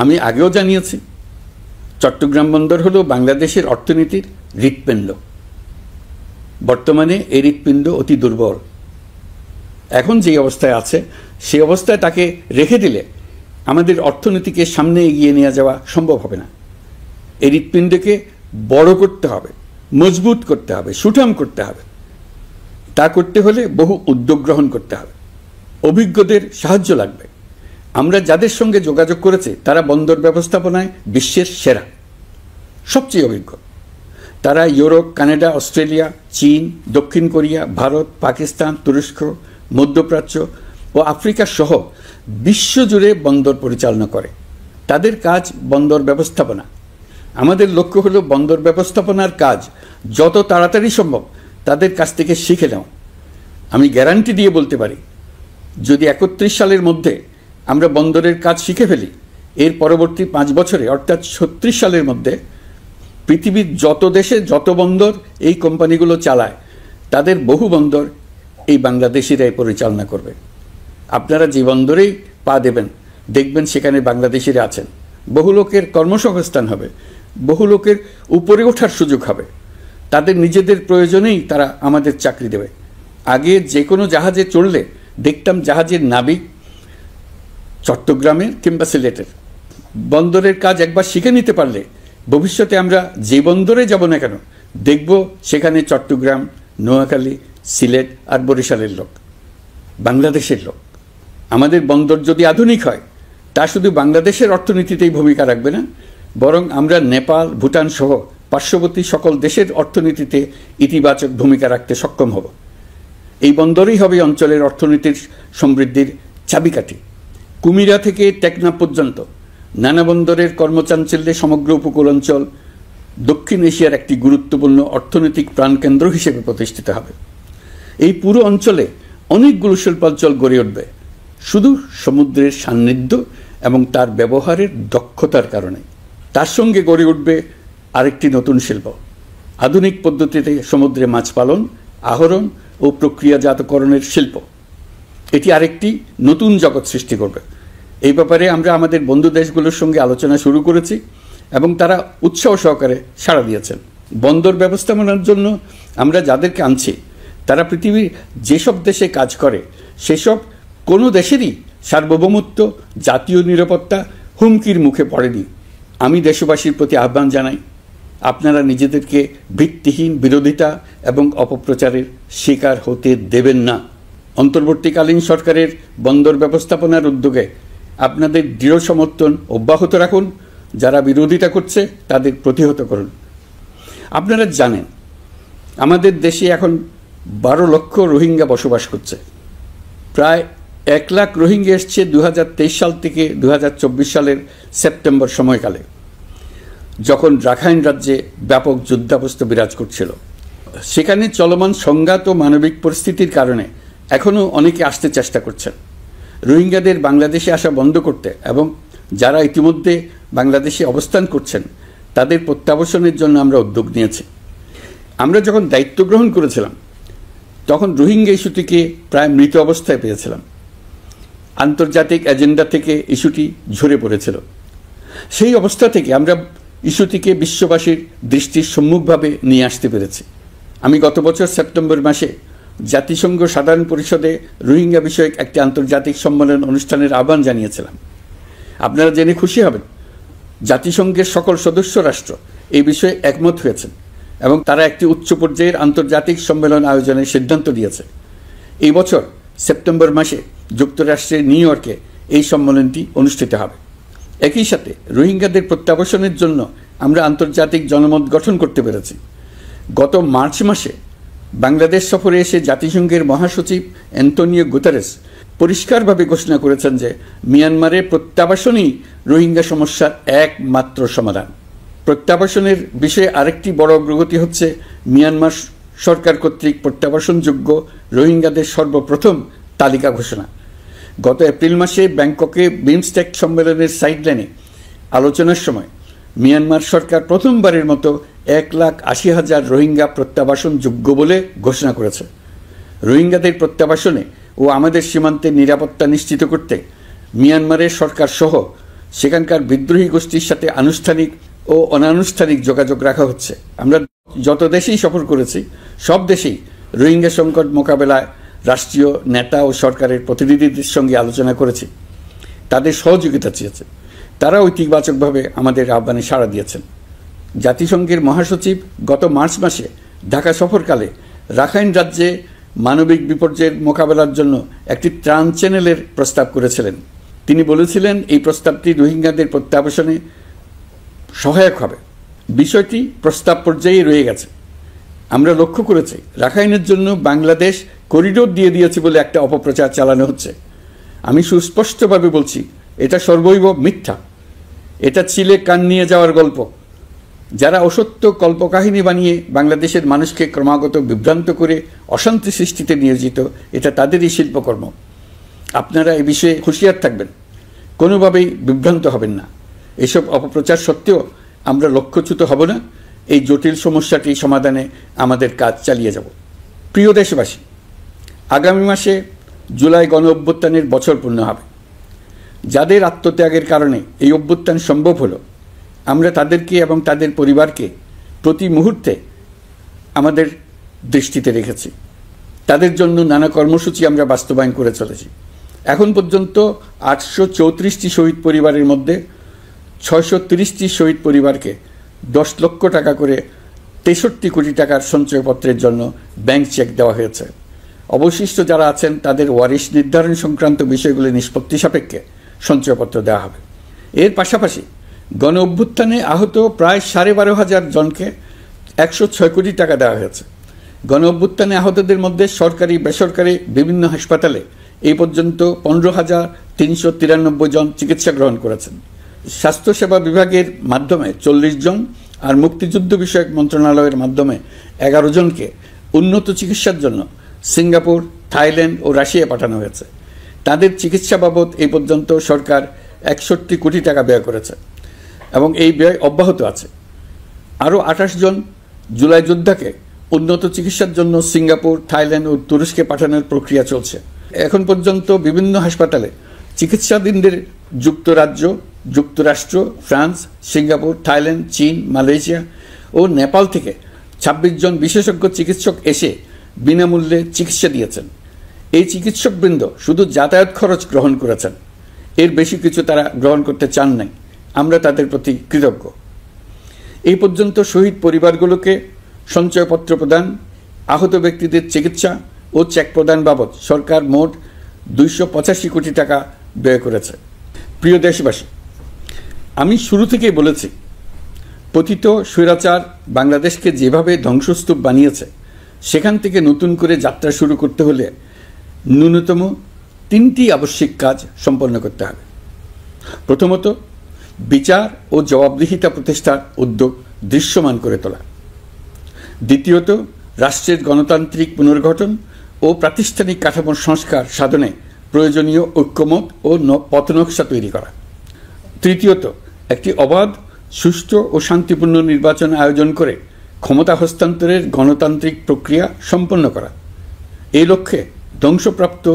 আমি আগেও জানিয়েছি, চট্টগ্রাম বন্দর হলো বাংলাদেশের অর্থনীতির হৃৎপিণ্ড। বর্তমানে এই হৃৎপিণ্ড অতি দুর্বল। এখন যে অবস্থায় আছে সেই অবস্থায় তাকে রেখে দিলে আমাদের অর্থনীতিকে সামনে এগিয়ে নিয়ে যাওয়া সম্ভব হবে না। এই হৃৎপিণ্ডকে বড় করতে হবে, মজবুত করতে হবে, সুঠাম করতে হবে। তা করতে হলে বহু উদ্যোগ গ্রহণ করতে হবে, অভিজ্ঞদের সাহায্য লাগবে। আমরা যাদের সঙ্গে যোগাযোগ করেছি তারা বন্দর ব্যবস্থাপনায় বিশ্বের সেরা, সবচেয়ে অভিজ্ঞ। তারা ইউরোপ, কানাডা, অস্ট্রেলিয়া, চীন, দক্ষিণ কোরিয়া, ভারত, পাকিস্তান, তুরস্ক, মধ্যপ্রাচ্য ও আফ্রিকা সহ বিশ্বজুড়ে বন্দর পরিচালনা করে। তাদের কাজ বন্দর ব্যবস্থাপনা। আমাদের লক্ষ্য হলো বন্দর ব্যবস্থাপনার কাজ যত তাড়াতাড়ি সম্ভব তাদের কাছ থেকে শিখে নাও। আমি গ্যারান্টি দিয়ে বলতে পারি, যদি 31 সালের মধ্যে আমরা বন্দরের কাজ শিখে ফেলি, এর পরবর্তী 5 বছরে অর্থাৎ 36 সালের মধ্যে পৃথিবীর যত দেশে যত বন্দর এই কোম্পানিগুলো চালায় তাদের বহু বন্দর এই বাংলাদেশিরাই পরিচালনা করবে। আপনারা যে বন্দরেই পা দেবেন দেখবেন সেখানে বাংলাদেশিরা আছেন। বহু লোকের কর্মসংস্থান হবে, বহু লোকের উপরে ওঠার সুযোগ হবে। তাদের নিজেদের প্রয়োজনেই তারা আমাদের চাকরি দেবে। আগে যে কোনো জাহাজে চড়লে দেখতাম জাহাজের নাবিক চট্টগ্রামের কিংবা সিলেটের। বন্দরের কাজ একবার শিখে নিতে পারলে ভবিষ্যতে আমরা যে বন্দরে যাব না কেন দেখব সেখানে চট্টগ্রাম, নোয়াখালী, সিলেট আর বরিশালের লোক, বাংলাদেশের লোক। আমাদের বন্দর যদি আধুনিক হয় তা শুধু বাংলাদেশের অর্থনীতিতেই ভূমিকা রাখবে না, বরং আমরা নেপাল, ভুটান সহ পার্শ্ববর্তী সকল দেশের অর্থনীতিতে ইতিবাচক ভূমিকা রাখতে সক্ষম হব। এই বন্দরই হবে অঞ্চলের অর্থনীতির সমৃদ্ধির চাবিকাঠি। কুমিরা থেকে টেকনাফ পর্যন্ত নানা বন্দরের কর্মচাঞ্চল্যে সমগ্র উপকূল অঞ্চল দক্ষিণ এশিয়ার একটি গুরুত্বপূর্ণ অর্থনৈতিক প্রাণকেন্দ্র হিসেবে প্রতিষ্ঠিত হবে। এই পুরো অঞ্চলে অনেকগুলো শিল্পাঞ্চল গড়ে উঠবে শুধু সমুদ্রের সান্নিধ্য এবং তার ব্যবহারের দক্ষতার কারণে। তার সঙ্গে গড়ে উঠবে আরেকটি নতুন শিল্প, আধুনিক পদ্ধতিতে সমুদ্রে মাছ পালন, আহরণ ও প্রক্রিয়াজাতকরণের শিল্প। এটি আরেকটি নতুন জগৎ সৃষ্টি করবে। এই ব্যাপারে আমরা আমাদের বন্ধু দেশগুলোর সঙ্গে আলোচনা শুরু করেছি এবং তারা উৎসাহ সহকারে সাড়া দিয়েছেন। বন্দর ব্যবস্থাপনার জন্য আমরা যাদেরকে আনছি তারা পৃথিবীর যেসব দেশে কাজ করে সেসব কোনো দেশেরই সার্বভৌমত্ব, জাতীয় নিরাপত্তা হুমকির মুখে পড়েনি। আমি দেশবাসীর প্রতি আহ্বান জানাই, আপনারা নিজেদেরকে ভিত্তিহীন বিরোধিতা এবং অপপ্রচারের শিকার হতে দেবেন না। অন্তর্বর্তীকালীন সরকারের বন্দর ব্যবস্থাপনার উদ্যোগে আপনাদের দৃঢ় সমর্থন অব্যাহত রাখুন। যারা বিরোধিতা করছে তাদের প্রতিহত করুন। আপনারা জানেন আমাদের দেশে এখন 12 লক্ষ রোহিঙ্গা বসবাস করছে। প্রায় 1 লাখ রোহিঙ্গা এসছে 2023 সাল থেকে 2024 সালের সেপ্টেম্বর সময়কালে, যখন রাখাইন রাজ্যে ব্যাপক যুদ্ধাবস্থা বিরাজ করছিল। সেখানে চলমান সংঘাত ও মানবিক পরিস্থিতির কারণে এখনও অনেকে আসতে চেষ্টা করছেন। রোহিঙ্গাদের বাংলাদেশে আসা বন্ধ করতে এবং যারা ইতিমধ্যে বাংলাদেশে অবস্থান করছেন তাদের প্রত্যাবাসনের জন্য আমরা উদ্যোগ নিয়েছি। আমরা যখন দায়িত্ব গ্রহণ করেছিলাম তখন রোহিঙ্গা ইস্যুটিকে প্রায় মৃত অবস্থায় পেয়েছিলাম। আন্তর্জাতিক এজেন্ডা থেকে ইস্যুটি ঝরে পড়েছিল। সেই অবস্থা থেকে আমরা ইস্যুটিকে বিশ্ববাসীর দৃষ্টির সম্মুখভাবে নিয়ে আসতে পেরেছি। আমি গত বছর সেপ্টেম্বর মাসে জাতিসংঘ সাধারণ পরিষদে রোহিঙ্গা বিষয়ক একটি আন্তর্জাতিক সম্মেলন অনুষ্ঠানের আহ্বান জানিয়েছিলাম। আপনারা জেনে খুশি হবেন, জাতিসংঘের সকল সদস্য রাষ্ট্র এই বিষয়ে একমত হয়েছেন এবং তারা একটি উচ্চ পর্যায়ের আন্তর্জাতিক সম্মেলন আয়োজনের সিদ্ধান্ত দিয়েছে। এই বছর সেপ্টেম্বর মাসে যুক্তরাষ্ট্রের নিউ ইয়র্কে এই সম্মেলনটি অনুষ্ঠিত হবে। একই সাথে রোহিঙ্গাদের প্রত্যাবাসনের জন্য আমরা আন্তর্জাতিক জনমত গঠন করতে পেরেছি। গত মার্চ মাসে বাংলাদেশ সফরে এসে জাতিসংঘের মহাসচিব অ্যান্টোনিও গুতেরেস পরিষ্কারভাবে ঘোষণা করেছেন যে মিয়ানমারের প্রত্যাবাসনই রোহিঙ্গা সমস্যার একমাত্র সমাধান। প্রত্যাবাসনের বিষয়ে আরেকটি বড় অগ্রগতি হচ্ছে মিয়ানমার সরকার কর্তৃক প্রত্যাবাসনযোগ্য রোহিঙ্গাদের সর্বপ্রথম তালিকা ঘোষণা। গত এপ্রিল মাসে ব্যাংককে বিমস্টেক সম্মেলনের সাইডলাইনে আলোচনার সময় মিয়ানমার সরকার প্রথমবারের মতো 1,80,000 রোহিঙ্গা প্রত্যাবাসনযোগ্য বলে ঘোষণা করেছে। রোহিঙ্গাদের প্রত্যাবাসনে ও আমাদের সীমান্তের নিরাপত্তা নিশ্চিত করতে মিয়ানমারের সরকার সহ সেখানকার বিদ্রোহী গোষ্ঠীর সাথে আনুষ্ঠানিক ও অনানুষ্ঠানিক যোগাযোগ রাখা হচ্ছে। আমরা যত দেশেই সফর করেছি সব দেশেই রোহিঙ্গা সংকট মোকাবেলায় রাষ্ট্রীয় নেতা ও সরকারের প্রতিনিধিদের সঙ্গে আলোচনা করেছি, তাদের সহযোগিতা চেয়েছে। তারা ইতিবাচকভাবে আমাদের আহ্বানে সাড়া দিয়েছেন। জাতিসংঘের মহাসচিব গত মার্চ মাসে ঢাকা সফরকালে রাখাইন রাজ্যে মানবিক বিপর্যয়ের মোকাবেলার জন্য একটি ত্রাণ চ্যানেলের প্রস্তাব করেছিলেন। তিনি বলেছিলেন এই প্রস্তাবটি রোহিঙ্গাদের প্রত্যাবাসনে সহায়ক হবে। বিষয়টি প্রস্তাব পর্যায়ে রয়ে গেছে। আমরা লক্ষ্য করেছি রাখাইনের জন্য বাংলাদেশ করিডোর দিয়ে দিয়েছে বলে একটা অপপ্রচার চালানো হচ্ছে। আমি সুস্পষ্টভাবে বলছি, এটা সর্বৈব মিথ্যা। এটা চিলে কান নিয়ে যাওয়ার গল্প। যারা অসত্য কল্পকাহিনী বানিয়ে বাংলাদেশের মানুষকে ক্রমাগত বিভ্রান্ত করে অশান্তি সৃষ্টিতে নিয়োজিত, এটা তাদেরই শিল্পকর্ম। আপনারা এই বিষয়ে হুঁশিয়ার থাকবেন, কোনোভাবেই বিভ্রান্ত হবেন না। এসব অপপ্রচার সত্ত্বেও আমরা লক্ষ্যচ্যুত হব না। এই জটিল সমস্যাটি সমাধানে আমাদের কাজ চালিয়ে যাব। প্রিয় দেশবাসী, আগামী মাসে জুলাই গণ অভ্যুত্থানের বছর পূর্ণ হবে। যাদের আত্মত্যাগের কারণে এই অভ্যুত্থান সম্ভব হলো, আমরা তাদেরকে এবং তাদের পরিবারকে প্রতি মুহূর্তে আমাদের দৃষ্টিতে রেখেছি। তাদের জন্য নানা কর্মসূচি আমরা বাস্তবায়ন করে চলেছি। এখন পর্যন্ত 834টি শহীদ পরিবারের মধ্যে 630টি শহীদ পরিবারকে 10 লক্ষ টাকা করে 63 কোটি টাকার সঞ্চয়পত্রের জন্য ব্যাংক চেক দেওয়া হয়েছে। অবশিষ্ট যারা আছেন তাদের ওয়ারিশ নির্ধারণ সংক্রান্ত বিষয়গুলি নিষ্পত্তি সাপেক্ষে সঞ্চয়পত্র দেওয়া হবে। এর পাশাপাশি গণ অভ্যুত্থানে আহত প্রায় 12,500 জনকে 106 কোটি টাকা দেওয়া হয়েছে। গণ অভ্যুত্থানে আহতদের মধ্যে সরকারি বেসরকারি বিভিন্ন হাসপাতালে এই পর্যন্ত 15,393 জন চিকিৎসা গ্রহণ করেছেন। স্বাস্থ্যসেবা বিভাগের মাধ্যমে 40 জন আর মুক্তিযুদ্ধ বিষয়ক মন্ত্রণালয়ের মাধ্যমে 11 জনকে উন্নত চিকিৎসার জন্য সিঙ্গাপুর, থাইল্যান্ড ও রাশিয়া পাঠানো হয়েছে। তাদের চিকিৎসা বাবদ এই পর্যন্ত সরকার 61 কোটি টাকা ব্যয় করেছে এবং এই ব্যয় অব্যাহত আছে। আরও 28 জন জুলাই যোদ্ধাকে উন্নত চিকিৎসার জন্য সিঙ্গাপুর, থাইল্যান্ড ও তুরস্কে পাঠানোর প্রক্রিয়া চলছে। এখন পর্যন্ত বিভিন্ন হাসপাতালে চিকিৎসাধীনদের যুক্তরাজ্য, যুক্তরাষ্ট্র, ফ্রান্স, সিঙ্গাপুর, থাইল্যান্ড, চীন, মালয়েশিয়া ও নেপাল থেকে 26 জন বিশেষজ্ঞ চিকিৎসক এসে বিনামূল্যে চিকিৎসা দিয়েছেন। এই চিকিৎসকবৃন্দ শুধু যাতায়াত খরচ গ্রহণ করেছেন, এর বেশি কিছু তারা গ্রহণ করতে চান নাই। আমরা তাদের প্রতি কৃতজ্ঞ। এই পর্যন্ত শহীদ পরিবারগুলোকে সঞ্চয়পত্র প্রদান, আহত ব্যক্তিদের চিকিৎসা ও চেক প্রদান বাবদ সরকার মোট 285 কোটি টাকা ব্যয় করেছে। প্রিয় দেশবাসী, আমি শুরু থেকেই বলেছি, পতিত স্বৈরাচার বাংলাদেশকে যেভাবে ধ্বংসস্তূপ বানিয়েছে, সেখান থেকে নতুন করে যাত্রা শুরু করতে হলে ন্যূনতম 3টি আবশ্যিক কাজ সম্পন্ন করতে হবে। প্রথমত, বিচার ও জবাবদিহিতা প্রতিষ্ঠার উদ্যোগ দৃশ্যমান করে তোলা। দ্বিতীয়ত, রাষ্ট্রের গণতান্ত্রিক পুনর্গঠন ও প্রাতিষ্ঠানিক কাঠামোর সংস্কার সাধনে প্রয়োজনীয় ঐক্যমত ও পথনকশা তৈরি করা। তৃতীয়ত, একটি অবাধ, সুষ্ঠু ও শান্তিপূর্ণ নির্বাচন আয়োজন করে ক্ষমতা হস্তান্তরের গণতান্ত্রিক প্রক্রিয়া সম্পন্ন করা। এই লক্ষ্যে ধ্বংসপ্রাপ্ত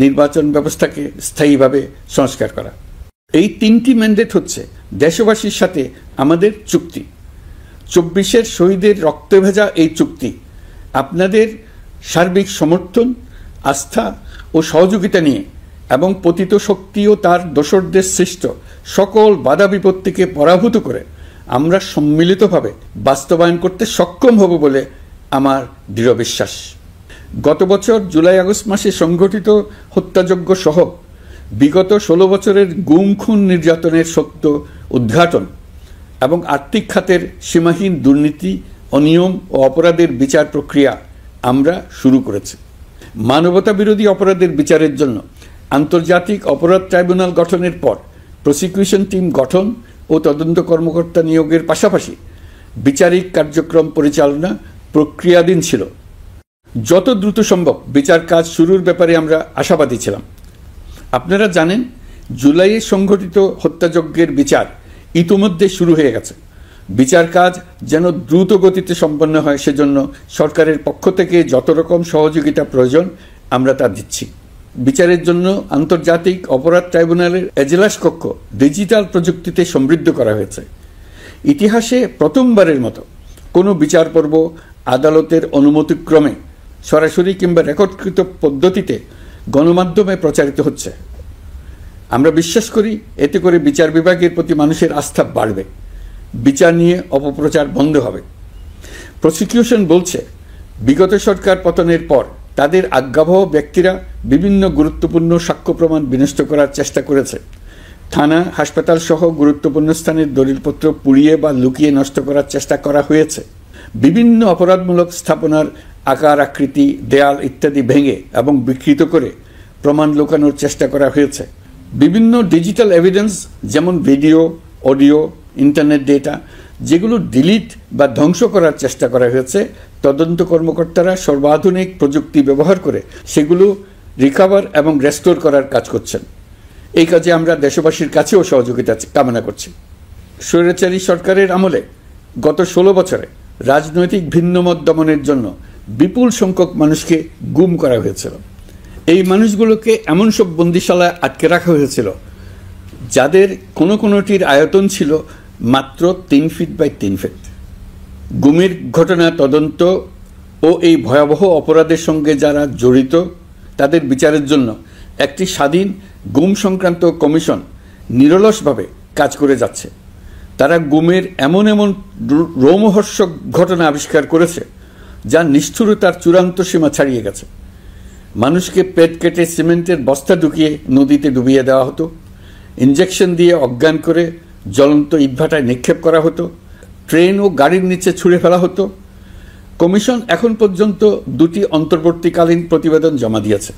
নির্বাচন ব্যবস্থাকে স্থায়ীভাবে সংস্কার করা। এই 3টি ম্যান্ডেট হচ্ছে দেশবাসীর সাথে আমাদের চুক্তি। 24-এর শহীদের রক্তে ভেজা এই চুক্তি আপনাদের সার্বিক সমর্থন, আস্থা ও সহযোগিতা নিয়ে এবং পতিত শক্তি ও তার দোসরদের সৃষ্ট সকল বাধা বিপত্তিকে পরাভূত করে আমরা সম্মিলিতভাবে বাস্তবায়ন করতে সক্ষম হব বলে আমার দৃঢ় বিশ্বাস। গত বছর জুলাই আগস্ট মাসে সংঘটিত হত্যাযজ্ঞ সহ বিগত 16 বছরের গুম খুন নির্যাতনের সত্য উদ্ঘাটন এবং আর্থিক খাতের সীমাহীন দুর্নীতি, অনিয়ম ও অপরাধের বিচার প্রক্রিয়া আমরা শুরু করেছি। মানবতা বিরোধী অপরাধের বিচারের জন্য আন্তর্জাতিক অপরাধ ট্রাইব্যুনাল গঠনের পর প্রসিকিউশন টিম গঠন ও তদন্ত কর্মকর্তা নিয়োগের পাশাপাশি বিচারিক কার্যক্রম পরিচালনা প্রক্রিয়াধীন ছিল। যত দ্রুত সম্ভব বিচার কাজ শুরুর ব্যাপারে আমরা আশাবাদী ছিলাম। আপনারা জানেন, জুলাইয়ে সংঘটিত হত্যাযজ্ঞের বিচার ইতিমধ্যে শুরু হয়ে গেছে। বিচার কাজ যেন দ্রুত গতিতে সম্পন্ন হয় সেজন্য সরকারের পক্ষ থেকে যত রকম সহযোগিতা প্রয়োজন আমরা তা দিচ্ছি। বিচারের জন্য আন্তর্জাতিক অপরাধ ট্রাইব্যুনালের এজলাস কক্ষ ডিজিটাল প্রযুক্তিতে সমৃদ্ধ করা হয়েছে। ইতিহাসে প্রথমবারের মতো কোনো বিচার পর্ব আদালতের অনুমতিক্রমে সরাসরি কিংবা রেকর্ডকৃত পদ্ধতিতে গণমাধ্যমে প্রচারিত হচ্ছে। আমরা বিশ্বাস করি এতে করে বিচার বিভাগের প্রতি মানুষের আস্থা বাড়বে, বিচার নিয়ে অপপ্রচার বন্ধ হবে। প্রসিকিউশন বলছে, বিগত সরকার পতনের পর তাদের আজ্ঞাবহ ব্যক্তিরা বিভিন্ন গুরুত্বপূর্ণ সাক্ষ্য প্রমাণ বিনষ্ট করার চেষ্টা করেছে। থানা, হাসপাতাল সহ গুরুত্বপূর্ণ স্থানের দলিলপত্র পুড়িয়ে বা লুকিয়ে নষ্ট করার চেষ্টা করা হয়েছে। বিভিন্ন অপরাধমূলক স্থাপনার আকার, আকৃতি, দেয়াল ইত্যাদি ভেঙে এবং বিকৃত করে প্রমাণ লুকানোর চেষ্টা করা হয়েছে। বিভিন্ন ডিজিটাল এভিডেন্স যেমন ভিডিও, অডিও, ইন্টারনেট ডেটা যেগুলো ডিলিট বা ধ্বংস করার চেষ্টা করা হয়েছে, তদন্ত কর্মকর্তারা সর্বাধুনিক প্রযুক্তি ব্যবহার করে সেগুলো রিকভার এবং রেস্টোর করার কাজ করছেন। এই কাজে আমরা দেশবাসীর কাছেও সহযোগিতা কামনা করছি। স্বৈরাচারী সরকারের আমলে গত 16 বছরে রাজনৈতিক ভিন্নমত দমনের জন্য বিপুল সংখ্যক মানুষকে গুম করা হয়েছিল। এই মানুষগুলোকে এমন সব বন্দিশালায় আটকে রাখা হয়েছিল যাদের কোনোটির আয়তন ছিল মাত্র 3 ফিট বাই 3 ফিট। গুমের ঘটনা তদন্ত ও এই ভয়াবহ অপরাধের সঙ্গে যারা জড়িত তাদের বিচারের জন্য একটি স্বাধীন গুম সংক্রান্ত কমিশন নিরলসভাবে কাজ করে যাচ্ছে। তারা গুমের এমন রোমহর্ষক ঘটনা আবিষ্কার করেছে যা নিষ্ঠুরতার চূড়ান্ত সীমা ছাড়িয়ে গেছে। মানুষকে পেট কেটে সিমেন্টের বস্তা ঢুকিয়ে নদীতে ডুবিয়ে দেওয়া হতো, ইঞ্জেকশন দিয়ে অজ্ঞান করে জ্বলন্ত ইটভাটায় নিক্ষেপ করা হতো, ট্রেন ও গাড়ির নিচে ছুঁড়ে ফেলা হতো। কমিশন এখন পর্যন্ত 2টি অন্তর্বর্তীকালীন প্রতিবেদন জমা দিয়েছে।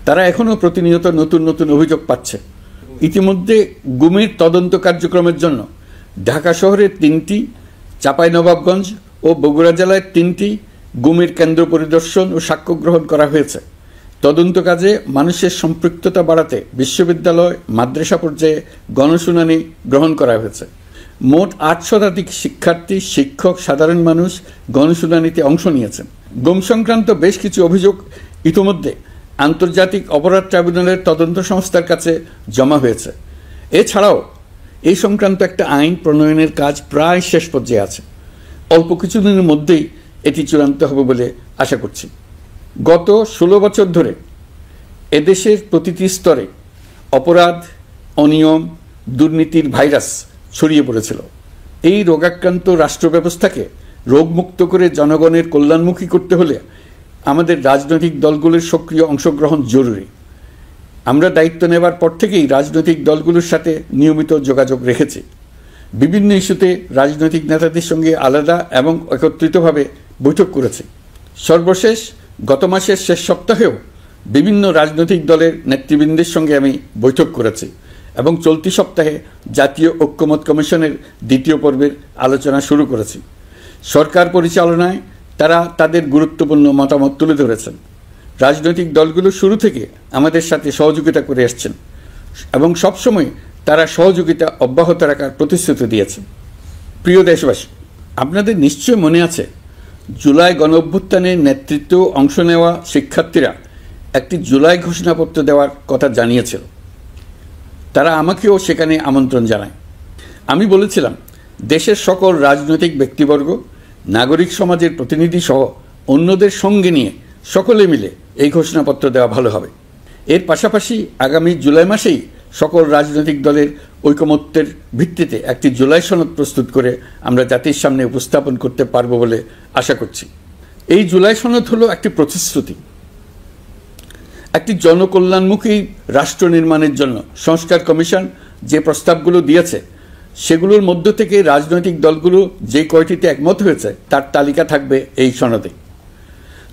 তারা এখনও প্রতিনিয়ত নতুন অভিযোগ পাচ্ছে। ইতিমধ্যে গুমের তদন্ত কার্যক্রমের জন্য ঢাকা শহরের 3টি, চাঁপাইনবাবগঞ্জ ও বগুড়া জেলায় 3টি গুমের কেন্দ্র পরিদর্শন ও সাক্ষ্য গ্রহণ করা হয়েছে। তদন্ত কাজে মানুষের সম্পৃক্ততা বাড়াতে বিশ্ববিদ্যালয়, মাদ্রাসা পর্যায়ে গণশুনানি গ্রহণ করা হয়েছে। মোট 8 শতাধিক শিক্ষার্থী, শিক্ষক, সাধারণ মানুষ গণশুনানিতে অংশ নিয়েছেন। গুম সংক্রান্ত বেশ কিছু অভিযোগ ইতিমধ্যে আন্তর্জাতিক অপরাধ ট্রাইব্যুনালের তদন্ত সংস্থার কাছে জমা হয়েছে। এছাড়াও এই সংক্রান্ত একটা আইন প্রণয়নের কাজ প্রায় শেষ পর্যায়ে আছে। অল্প কিছুদিনের মধ্যেই এটি চূড়ান্ত হবে বলে আশা করছি। গত 16 বছর ধরে এদেশের প্রতিটি স্তরে অপরাধ, অনিয়ম, দুর্নীতির ভাইরাস ছড়িয়ে পড়েছিল। এই রোগাক্রান্ত রাষ্ট্র ব্যবস্থাকে রোগমুক্ত করে জনগণের কল্যাণমুখী করতে হলে আমাদের রাজনৈতিক দলগুলোর সক্রিয় অংশগ্রহণ জরুরি। আমরা দায়িত্ব নেবার পর থেকেই রাজনৈতিক দলগুলোর সাথে নিয়মিত যোগাযোগ রেখেছি। বিভিন্ন ইস্যুতে রাজনৈতিক নেতাদের সঙ্গে আলাদা এবং একত্রিতভাবে বৈঠক করেছি। সর্বশেষ গত মাসের শেষ সপ্তাহেও বিভিন্ন রাজনৈতিক দলের নেতৃবৃন্দের সঙ্গে আমি বৈঠক করেছি এবং চলতি সপ্তাহে জাতীয় ঐক্যমত কমিশনের 2য় পর্বের আলোচনা শুরু করেছি। সরকার পরিচালনায় তারা তাদের গুরুত্বপূর্ণ মতামত তুলে ধরেছেন। রাজনৈতিক দলগুলো শুরু থেকে আমাদের সাথে সহযোগিতা করে আসছেন এবং সবসময় তারা সহযোগিতা অব্যাহত রাখার প্রতিশ্রুতি দিয়েছেন। প্রিয় দেশবাসী, আপনাদের নিশ্চয় মনে আছে জুলাই গণঅভ্যুত্থানের নেতৃত্ব অংশ নেওয়া শিক্ষার্থীরা একটি জুলাই ঘোষণাপত্র দেওয়ার কথা জানিয়েছিল। তারা আমাকেও সেখানে আমন্ত্রণ জানায়। আমি বলেছিলাম দেশের সকল রাজনৈতিক ব্যক্তিবর্গ, নাগরিক সমাজের প্রতিনিধি সহ অন্যদের সঙ্গে নিয়ে সকলে মিলে এই ঘোষণাপত্র দেওয়া ভালো হবে। এর পাশাপাশি আগামী জুলাই মাসেই সকল রাজনৈতিক দলের ঐকমত্যের ভিত্তিতে একটি জুলাই সনদ প্রস্তুত করে আমরা জাতির সামনে উপস্থাপন করতে পারব বলে আশা করছি। এই জুলাই সনদ হলো একটি প্রতিশ্রুতি, একটি জনকল্যাণমুখী রাষ্ট্র নির্মাণের জন্য সংস্কার কমিশন যে প্রস্তাবগুলো দিয়েছে সেগুলোর মধ্য থেকে রাজনৈতিক দলগুলো যে কয়টিতে একমত হয়েছে তার তালিকা থাকবে এই সনদে।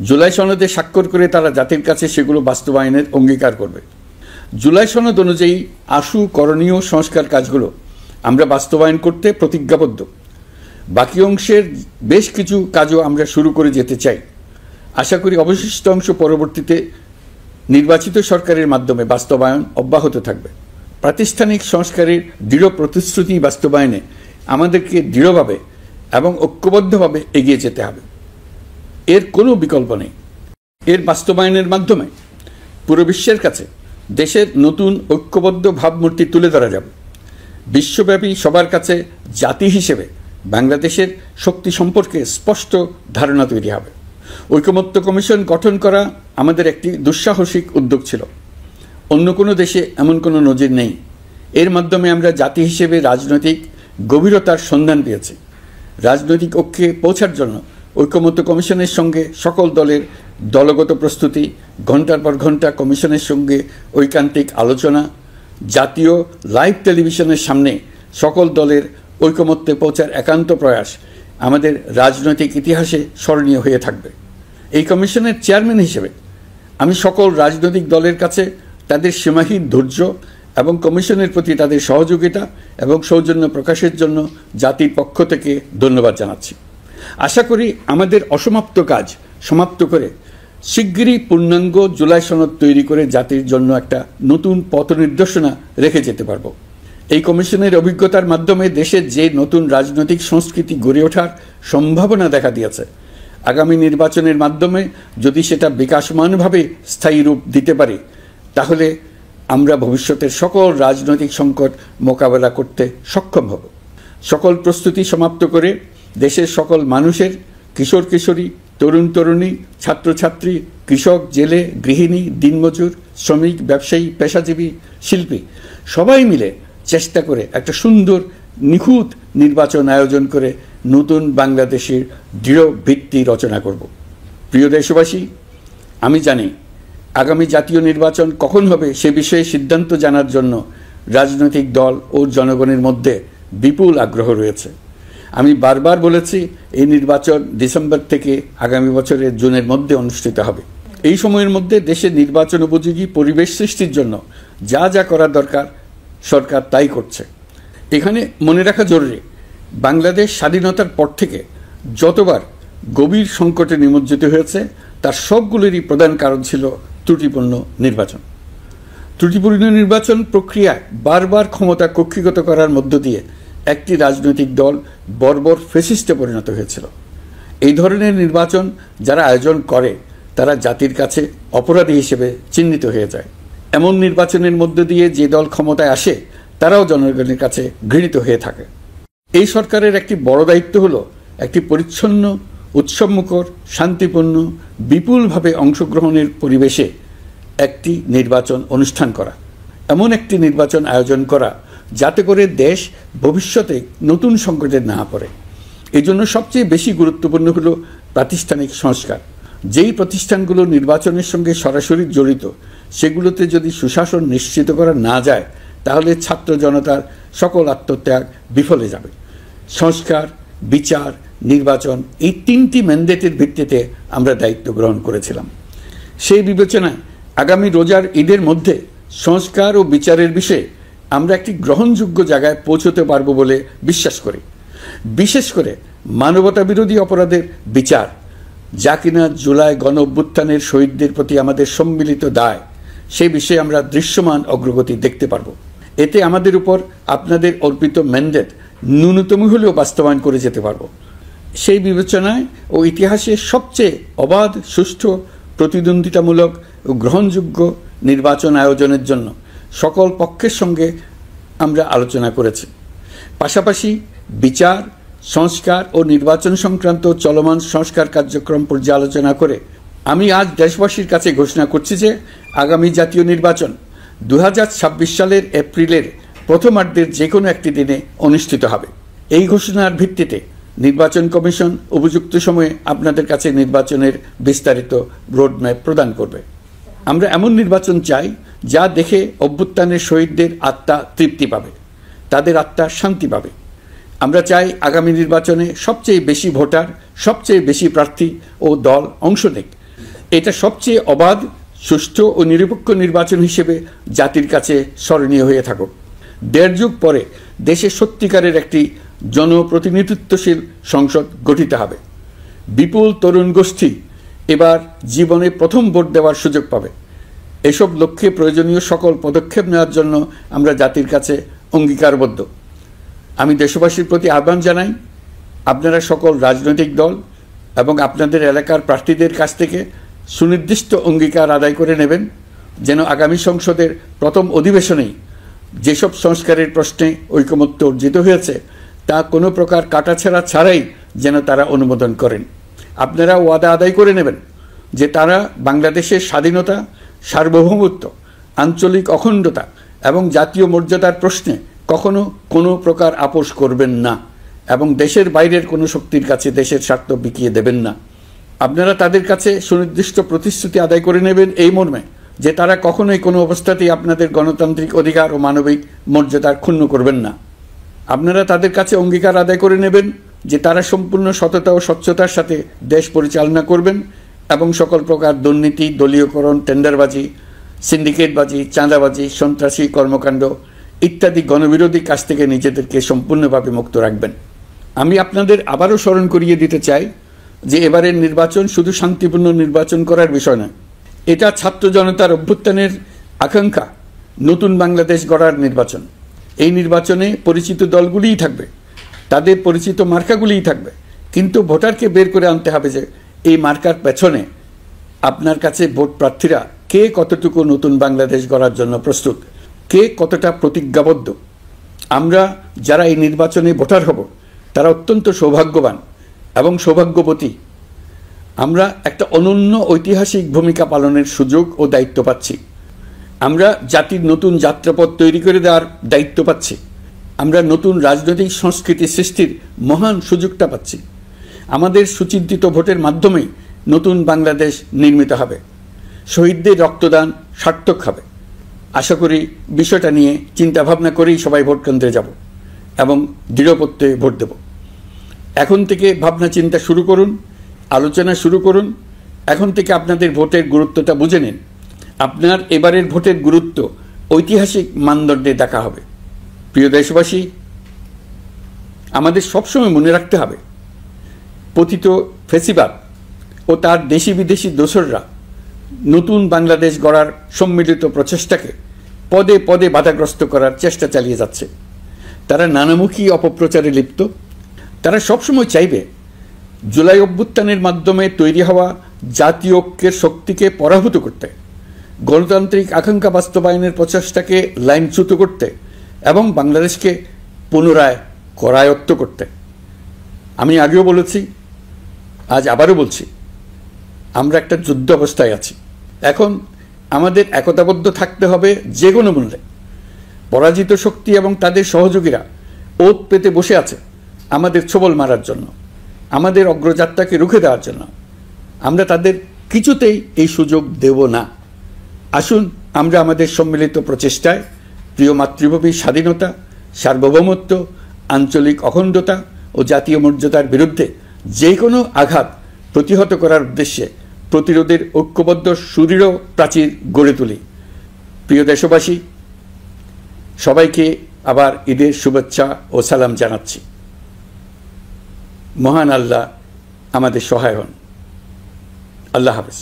জুলাই সনদে স্বাক্ষর করে তারা জাতির কাছে সেগুলো বাস্তবায়নের অঙ্গীকার করবে। জুলাই সনদ অনুযায়ী আশু করণীয় সংস্কার কাজগুলো আমরা বাস্তবায়ন করতে প্রতিজ্ঞাবদ্ধ। বাকি অংশের বেশ কিছু কাজও আমরা শুরু করে যেতে চাই। আশা করি অবশিষ্ট অংশ পরবর্তীতে নির্বাচিত সরকারের মাধ্যমে বাস্তবায়ন অব্যাহত থাকবে। প্রাতিষ্ঠানিক সংস্কারের দৃঢ় প্রতিশ্রুতি বাস্তবায়নে আমাদেরকে দৃঢ়ভাবে এবং ঐক্যবদ্ধভাবে এগিয়ে যেতে হবে। এর কোনো বিকল্প নেই। এর বাস্তবায়নের মাধ্যমে পুরো বিশ্বের কাছে দেশের নতুন ঐক্যবদ্ধ ভাবমূর্তি তুলে ধরা যাবে। বিশ্বব্যাপী সবার কাছে জাতি হিসেবে বাংলাদেশের শক্তি সম্পর্কে স্পষ্ট ধারণা তৈরি হবে। ঐকমত্য কমিশন গঠন করা আমাদের একটি দুঃসাহসিক উদ্যোগ ছিল। অন্য কোনো দেশে এমন কোনো নজির নেই। এর মাধ্যমে আমরা জাতি হিসেবে রাজনৈতিক গভীরতার সন্ধান পেয়েছি। রাজনৈতিক ঐক্যে পৌঁছার জন্য ঐকমত্য কমিশনের সঙ্গে সকল দলের দলগত প্রস্তুতি, ঘণ্টার পর ঘণ্টা কমিশনের সঙ্গে ঐকান্তিক আলোচনা, জাতীয় লাইভ টেলিভিশনের সামনে সকল দলের ঐকমত্যে পৌঁছার একান্ত প্রয়াস আমাদের রাজনৈতিক ইতিহাসে স্মরণীয় হয়ে থাকবে। এই কমিশনের চেয়ারম্যান হিসেবে আমি সকল রাজনৈতিক দলের কাছে তাদের সীমাহীন ধৈর্য এবং কমিশনের প্রতি তাদের সহযোগিতা এবং সৌজন্য প্রকাশের জন্য জাতির পক্ষ থেকে ধন্যবাদ জানাচ্ছি। আশা করি আমাদের অসমাপ্ত কাজ সমাপ্ত করে শিগগিরই পূর্ণাঙ্গ জুলাই সনদ তৈরি করে জাতির জন্য একটা নতুন পথ নির্দেশনা রেখে যেতে পারব। এই কমিশনের অভিজ্ঞতার মাধ্যমে দেশের যে নতুন রাজনৈতিক সংস্কৃতি গড়ে ওঠার সম্ভাবনা দেখা দিয়েছে, আগামী নির্বাচনের মাধ্যমে যদি সেটা বিকাশমানভাবে স্থায়ী রূপ দিতে পারে তাহলে আমরা ভবিষ্যতের সকল রাজনৈতিক সংকট মোকাবেলা করতে সক্ষম হব। সকল প্রস্তুতি সমাপ্ত করে দেশের সকল মানুষের, কিশোর কিশোরী, তরুণ তরুণী, ছাত্রছাত্রী, কৃষক, জেলে, গৃহিণী, দিনমজুর, শ্রমিক, ব্যবসায়ী, পেশাজীবী, শিল্পী সবাই মিলে চেষ্টা করে একটা সুন্দর নিখুঁত নির্বাচন আয়োজন করে নতুন বাংলাদেশের দৃঢ় ভিত্তি রচনা করব। প্রিয় দেশবাসী, আমি জানি আগামী জাতীয় নির্বাচন কখন হবে সে বিষয়ে সিদ্ধান্ত জানার জন্য রাজনৈতিক দল ও জনগণের মধ্যে বিপুল আগ্রহ রয়েছে। আমি বারবার বলেছি এই নির্বাচন ডিসেম্বর থেকে আগামী বছরের জুনের মধ্যে অনুষ্ঠিত হবে। এই সময়ের মধ্যে দেশের নির্বাচন উপযোগী পরিবেশ সৃষ্টির জন্য যা যা করা দরকার সরকার তাই করছে। এখানে মনে রাখা জরুরি, বাংলাদেশ স্বাধীনতার পর থেকে যতবার গভীর সংকটে নিমজ্জিত হয়েছে তার সবগুলোরই প্রধান কারণ ছিল ত্রুটিপূর্ণ নির্বাচন। ত্রুটিপূর্ণ নির্বাচন প্রক্রিয়ায় বারবার ক্ষমতা কক্ষিগত করার মধ্য দিয়ে একটি রাজনৈতিক দল বর্বর ফ্যাসিস্টে পরিণত হয়েছিল। এই ধরনের নির্বাচন যারা আয়োজন করে তারা জাতির কাছে অপরাধী হিসেবে চিহ্নিত হয়ে যায়। এমন নির্বাচনের মধ্য দিয়ে যে দল ক্ষমতায় আসে তারাও জনগণের কাছে ঘৃণিত হয়ে থাকে। এই সরকারের একটি বড় দায়িত্ব হলো একটি পরিচ্ছন্ন, উৎসবমুখর, শান্তিপূর্ণ, বিপুলভাবে অংশগ্রহণের পরিবেশে একটি নির্বাচন অনুষ্ঠান করা, এমন একটি নির্বাচন আয়োজন করা যাতে করে দেশ ভবিষ্যতে নতুন সংকটে না পড়ে। এই জন্য সবচেয়ে বেশি গুরুত্বপূর্ণ হলো প্রাতিষ্ঠানিক সংস্কার। যেই প্রতিষ্ঠানগুলো নির্বাচনের সঙ্গে সরাসরি জড়িত সেগুলোতে যদি সুশাসন নিশ্চিত করা না যায় তাহলে ছাত্র জনতার সকল আত্মত্যাগ বিফলে যাবে। সংস্কার, বিচার, নির্বাচন এই তিনটি ম্যান্ডেটের ভিত্তিতে আমরা দায়িত্ব গ্রহণ করেছিলাম। সেই বিবেচনায় আগামী রোজার ঈদের মধ্যে সংস্কার ও বিচারের বিষয়ে আমরা একটি গ্রহণযোগ্য জায়গায় পৌঁছতে পারব বলে বিশ্বাস করি। বিশেষ করে মানবতা বিরোধী অপরাধের বিচার, যা কিনা জুলাই গণ অভ্যুত্থানের শহীদদের প্রতি আমাদের সম্মিলিত দায়, সেই বিষয়ে আমরা দৃশ্যমান অগ্রগতি দেখতে পারব। এতে আমাদের উপর আপনাদের অর্পিত ম্যান্ডেট ন্যূনতম হলেও বাস্তবায়ন করে যেতে পারব। সেই বিবেচনায় ও ইতিহাসে সবচেয়ে অবাধ, সুষ্ঠু, প্রতিদ্বন্দ্বিতামূলক ও গ্রহণযোগ্য নির্বাচন আয়োজনের জন্য সকল পক্ষের সঙ্গে আমরা আলোচনা করেছি। পাশাপাশি বিচার, সংস্কার ও নির্বাচন সংক্রান্ত চলমান সংস্কার কার্যক্রম পর্যালোচনা করে আমি আজ দেশবাসীর কাছে ঘোষণা করছি যে আগামী জাতীয় নির্বাচন 2026 সালের এপ্রিলের প্রথমার্ধের যে কোনো একটি দিনে অনুষ্ঠিত হবে। এই ঘোষণার ভিত্তিতে নির্বাচন কমিশন উপযুক্ত সময়ে আপনাদের কাছে নির্বাচনের বিস্তারিত রোডম্যাপ প্রদান করবে। আমরা এমন নির্বাচন চাই যা দেখে অভ্যুত্থানের শহীদদের আত্মা তৃপ্তি পাবে, তাদের আত্মা শান্তি পাবে। আমরা চাই আগামী নির্বাচনে সবচেয়ে বেশি ভোটার, সবচেয়ে বেশি প্রার্থী ও দল অংশ নেক। এটা সবচেয়ে অবাধ, সুষ্ঠু ও নিরপেক্ষ নির্বাচন হিসেবে জাতির কাছে স্মরণীয় হয়ে থাকুক। 1.5 যুগ পরে দেশে সত্যিকারের একটি জনপ্রতিনিধিত্বশীল সংসদ গঠিত হবে। বিপুল তরুণ গোষ্ঠী এবার জীবনে প্রথম ভোট দেওয়ার সুযোগ পাবে। এসব লক্ষ্যে প্রয়োজনীয় সকল পদক্ষেপ নেওয়ার জন্য আমরা জাতির কাছে অঙ্গীকারবদ্ধ। আমি দেশবাসীর প্রতি আহ্বান জানাই, আপনারা সকল রাজনৈতিক দল এবং আপনাদের এলাকার প্রার্থীদের কাছ থেকে সুনির্দিষ্ট অঙ্গীকার আদায় করে নেবেন, যেন আগামী সংসদের প্রথম অধিবেশনেই যেসব সংস্কারের প্রশ্নে ঐকমত্য অর্জিত হয়েছে তা কোনো প্রকার কাটাছেঁড়া ছাড়াই যেন তারা অনুমোদন করেন। আপনারা ওয়াদা আদায় করে নেবেন যে তারা বাংলাদেশের স্বাধীনতা, সার্বভৌমত্ব, আঞ্চলিক অখণ্ডতা এবং জাতীয় মর্যাদার প্রশ্নে কখনো কোনো প্রকার আপোষ করবেন না এবং দেশের বাইরের কোনো শক্তির কাছে দেশের স্বার্থ বিকিয়ে দেবেন না। আপনারা তাদের কাছে সুনির্দিষ্ট প্রতিশ্রুতি আদায় করে নেবেন এই মর্মে যে তারা কখনোই কোনো অবস্থাতেই আপনাদের গণতান্ত্রিক অধিকার ও মানবিক মর্যাদার ক্ষুণ্ণ করবেন না। আপনারা তাদের কাছে অঙ্গীকার আদায় করে নেবেন যে তারা সম্পূর্ণ সততা ও স্বচ্ছতার সাথে দেশ পরিচালনা করবেন এবং সকল প্রকার দুর্নীতি, দলীয়করণ, টেন্ডারবাজি, সিন্ডিকেটবাজি, চাঁদাবাজি, সন্ত্রাসী কর্মকাণ্ড ইত্যাদি গণবিরোধী কাজ থেকে নিজেদেরকে সম্পূর্ণভাবে মুক্ত রাখবেন। আমি আপনাদের আবারও স্মরণ করিয়ে দিতে চাই যে এবারের নির্বাচন শুধু শান্তিপূর্ণ নির্বাচন করার বিষয় নয়, এটা ছাত্র জনতার অভ্যুত্থানের আকাঙ্ক্ষা নতুন বাংলাদেশ গড়ার নির্বাচন। এই নির্বাচনে পরিচিত দলগুলিই থাকবে, তাদের পরিচিত মার্কাগুলিই থাকবে, কিন্তু ভোটারকে বের করে আনতে হবে যে এই মার্কার পেছনে আপনার কাছে ভোট প্রার্থীরা কে কতটুকু নতুন বাংলাদেশ গড়ার জন্য প্রস্তুত, কে কতটা প্রতিজ্ঞাবদ্ধ। আমরা যারা এই নির্বাচনে ভোটার হব তারা অত্যন্ত সৌভাগ্যবান এবং সৌভাগ্যবতী। আমরা একটা অনন্য ঐতিহাসিক ভূমিকা পালনের সুযোগ ও দায়িত্ব পাচ্ছি। আমরা জাতির নতুন যাত্রাপথ তৈরি করে দেওয়ার দায়িত্ব পাচ্ছি। আমরা নতুন রাজনৈতিক সংস্কৃতি সৃষ্টির মহান সুযোগটা পাচ্ছি। আমাদের সুচিন্তিত ভোটের মাধ্যমে নতুন বাংলাদেশ নির্মিত হবে। শহীদদের রক্তদান সার্থক হবে। আশা করি বিষয়টা নিয়ে চিন্তাভাবনা করেই সবাই ভোট কেন্দ্রে যাব এবং দৃঢ়প্রত্যয়ে ভোট দেব। এখন থেকে ভাবনা চিন্তা শুরু করুন, আলোচনা শুরু করুন। এখন থেকে আপনাদের ভোটের গুরুত্বটা বুঝে নিন। আপনার এবারের ভোটের গুরুত্ব ঐতিহাসিক মানদণ্ডে দেখা হবে। প্রিয় দেশবাসী, আমাদের সবসময় মনে রাখতে হবে পতিত ফ্যাসিবাদ ও তার দেশি বিদেশি দোসররা নতুন বাংলাদেশ গড়ার সম্মিলিত প্রচেষ্টাকে পদে পদে বাধাগ্রস্ত করার চেষ্টা চালিয়ে যাচ্ছে। তারা নানামুখী অপপ্রচারে লিপ্ত। তারা সবসময় চাইবে জুলাই অভ্যুত্থানের মাধ্যমে তৈরি হওয়া জাতীয় ঐক্যের শক্তিকে পরাভূত করতে, গণতান্ত্রিক আকাঙ্ক্ষা বাস্তবায়নের প্রচেষ্টাকে লাইনচ্যুত করতে এবং বাংলাদেশকে পুনরায় করায়ত্ত করতে। আমি আগেও বলেছি, আজ আবারও বলছি, আমরা একটা যুদ্ধ অবস্থায় আছি। এখন আমাদের একতাবদ্ধ থাকতে হবে যে কোনো মূল্যে। পরাজিত শক্তি এবং তাদের সহযোগীরা ওত পেতে বসে আছে আমাদের ছোবল মারার জন্য, আমাদের অগ্রযাত্রাকে রুখে দেওয়ার জন্য। আমরা তাদের কিছুতেই এই সুযোগ দেব না। আসুন আমরা আমাদের সম্মিলিত প্রচেষ্টায় প্রিয় মাতৃভূমির স্বাধীনতা, সার্বভৌমত্ব, আঞ্চলিক অখণ্ডতা ও জাতীয় মর্যাদার বিরুদ্ধে যে কোনো আঘাত প্রতিহত করার উদ্দেশ্যে প্রতিরোধের ঐক্যবদ্ধ সুদৃঢ় প্রাচীর গড়ে তুলি। প্রিয় দেশবাসী, সবাইকে আবার ঈদের শুভেচ্ছা ও সালাম জানাচ্ছি। মহান আল্লাহ আমাদের সহায় হন। আল্লাহ হাফেজ।